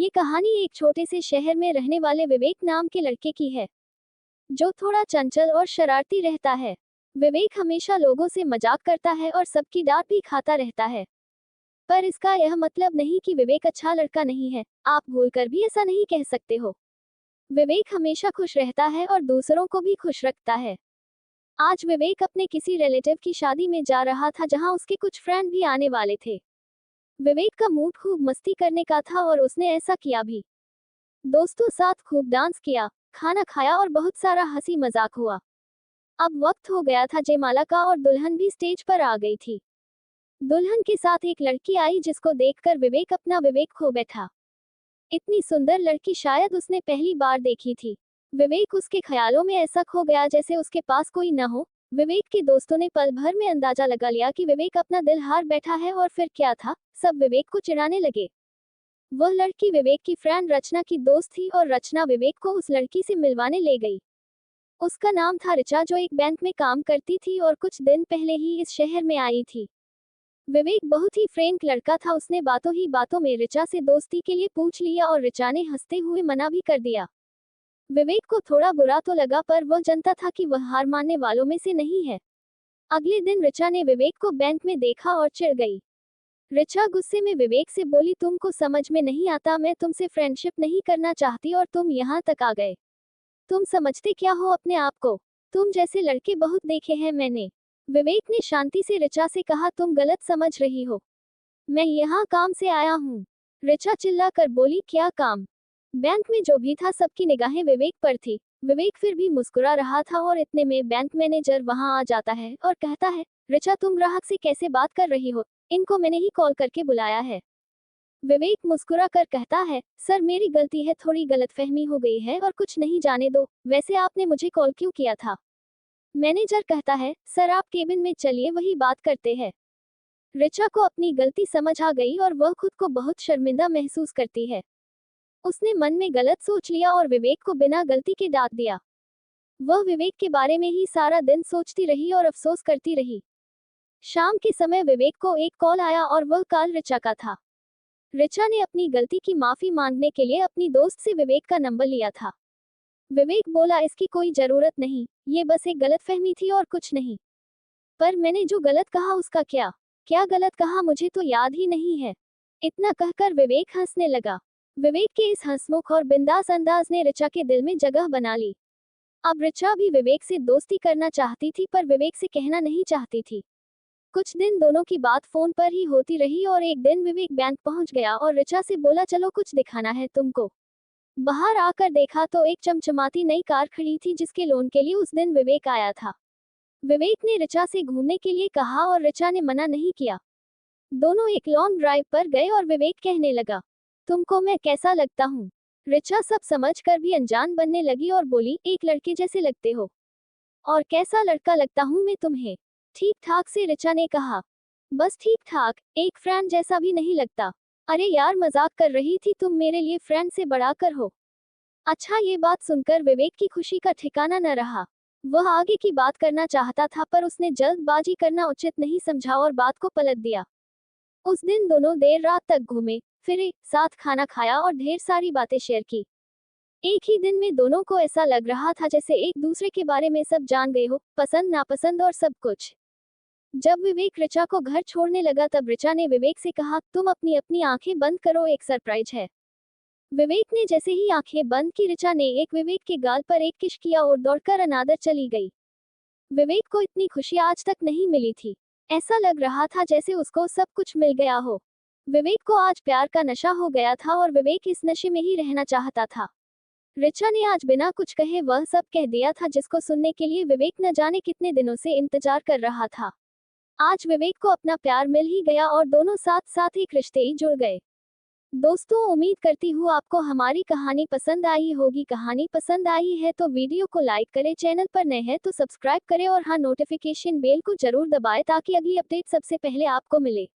ये कहानी एक छोटे से शहर में रहने वाले विवेक नाम के लड़के की है, जो थोड़ा चंचल और शरारती रहता है। विवेक हमेशा लोगों से मजाक करता है और सबकी डांट भी खाता रहता है। पर इसका यह मतलब नहीं कि विवेक अच्छा लड़का नहीं है, आप भूलकर भी ऐसा नहीं कह सकते हो। विवेक हमेशा खुश रहता है और दूसरों को भी खुश रखता है। आज विवेक अपने किसी रिलेटिव की शादी में जा रहा था, जहां उसके कुछ फ्रेंड भी आने वाले थे। विवेक का मूड खूब मस्ती करने का था और उसने ऐसा किया भी। दोस्तों साथ खूब डांस किया, खाना खाया और बहुत सारा हंसी मजाक हुआ। अब वक्त हो गया था जयमाला का और दुल्हन भी स्टेज पर आ गई थी। दुल्हन के साथ एक लड़की आई, जिसको देखकर विवेक अपना विवेक खो बैठा। इतनी सुंदर लड़की शायद उसने पहली बार देखी थी। विवेक उसके ख्यालों में ऐसा खो गया जैसे उसके पास कोई न हो। विवेक के दोस्तों ने पल भर में अंदाजा लगा लिया कि विवेक अपना दिल हार बैठा है, और फिर क्या था, सब विवेक को चिढ़ाने लगे। वह लड़की विवेक की फ्रेंड रचना की दोस्त थी और रचना विवेक को उस लड़की से मिलवाने ले गई। उसका नाम था रिचा, जो एक बैंक में काम करती थी और कुछ दिन पहले ही इस शहर में आई थी। विवेक बहुत ही फ्रैंक लड़का था, उसने बातों ही बातों में रिचा से दोस्ती के लिए पूछ लिया और रिचा ने हंसते हुए मना भी कर दिया। विवेक को थोड़ा बुरा तो लगा, पर वह जानता था कि वह हार मानने वालों में से नहीं है। अगले दिन रिचा ने विवेक को बैंक में देखा और चिढ़ गई। रिचा गुस्से में विवेक से बोली, तुमको समझ में नहीं आता, मैं तुमसे फ्रेंडशिप नहीं करना चाहती और तुम यहाँ तक आ गए। तुम समझते क्या हो अपने आप को? तुम जैसे लड़के बहुत देखे हैं मैंने। विवेक ने शांति से रिचा से कहा, तुम गलत समझ रही हो, मैं यहाँ काम से आया हूँ। रिचा चिल्लाकर बोली, क्या काम? बैंक में जो भी था सबकी निगाहें विवेक पर थी। विवेक फिर भी मुस्कुरा रहा था और इतने में बैंक मैनेजर वहां आ जाता है और कहता है, रिचा तुम ग्राहक से कैसे बात कर रही हो? इनको मैंने ही कॉल करके बुलाया है। विवेक मुस्कुरा कर कहता है, सर मेरी गलती है, थोड़ी गलतफहमी हो गई है और कुछ नहीं, जाने दो। वैसे आपने मुझे कॉल क्यों किया था? मैनेजर कहता है, सर आप केबिन में चलिए, वही बात करते हैं। रिचा को अपनी गलती समझ आ गई और वह खुद को बहुत शर्मिंदा महसूस करती है। उसने मन में गलत सोच लिया और विवेक को बिना गलती के डांट दिया। वह विवेक के बारे में ही सारा दिन सोचती रही और अफसोस करती रही। शाम के समय विवेक को एक कॉल आया और वह कॉल रिचा का था। रिचा ने अपनी गलती की माफी मांगने के लिए अपनी दोस्त से विवेक का नंबर लिया था। विवेक बोला, इसकी कोई जरूरत नहीं, ये बस एक गलतफहमी थी और कुछ नहीं। पर मैंने जो गलत कहा उसका क्या? क्या गलत कहा, मुझे तो याद ही नहीं है। इतना कहकर विवेक हंसने लगा। विवेक के इस हंसमुख और बिंदास अंदाज ने रिचा के दिल में जगह बना ली। अब रिचा भी विवेक से दोस्ती करना चाहती थी, पर विवेक से कहना नहीं चाहती थी। कुछ दिन दोनों की बात फोन पर ही होती रही और एक दिन विवेक बैंक पहुंच गया और रिचा से बोला, चलो कुछ दिखाना है तुमको। बाहर आकर देखा तो एक चमचमाती नई कार खड़ी थी, जिसके लोन के लिए उस दिन विवेक आया था। विवेक ने रिचा से घूमने के लिए कहा और रिचा ने मना नहीं किया। दोनों एक लॉन्ग ड्राइव पर गए और विवेक कहने लगा, तुमको मैं कैसा लगता हूँ? रिचा सब समझकर भी अनजान बनने लगी और बोली, एक लड़के जैसे लगते हो। और कैसा लड़का लगता हूँ मैं तुम्हें? ठीक ठाक से, रिचा ने कहा। बस ठीक ठाक, एक फ्रेंड जैसा भी नहीं लगता। अरे यार मजाक कर रही थी, तुम मेरे लिए फ्रेंड से बढ़ाकर हो। अच्छा, ये बात सुनकर विवेक की खुशी का ठिकाना न रहा। वह आगे की बात करना चाहता था, पर उसने जल्दबाजी करना उचित नहीं समझा और बात को पलट दिया। उस दिन दोनों देर रात तक घूमे फिरे, साथ खाना खाया और ढेर सारी बातें शेयर की। एक ही दिन में दोनों को ऐसा लग रहा था जैसे एक दूसरे के बारे में सब जान गए हो, पसंद नापसंद और सब कुछ। जब विवेक रिचा को घर छोड़ने लगा, तब रिचा ने विवेक से कहा, तुम अपनी अपनी आंखें बंद करो, एक सरप्राइज है। विवेक ने जैसे ही आंखें बंद की, रिचा ने एक विवेक के गाल पर एक किस किया और दौड़कर अनादर चली गई। विवेक को इतनी खुशी आज तक नहीं मिली थी। ऐसा लग रहा था जैसे उसको सब कुछ मिल गया हो। विवेक को आज प्यार का नशा हो गया था और विवेक इस नशे में ही रहना चाहता था। रिचा ने आज बिना कुछ कहे वह सब कह दिया था, जिसको सुनने के लिए विवेक न जाने कितने दिनों से इंतजार कर रहा था। आज विवेक को अपना प्यार मिल ही गया और दोनों साथ साथ एक रिश्ते ही जुड़ गए। दोस्तों, उम्मीद करती हूँ आपको हमारी कहानी पसंद आई होगी। कहानी पसंद आई है तो वीडियो को लाइक करें, चैनल पर नए हैं तो सब्सक्राइब करें और हाँ, नोटिफिकेशन बेल को जरूर दबाएं ताकि अगली अपडेट सबसे पहले आपको मिले।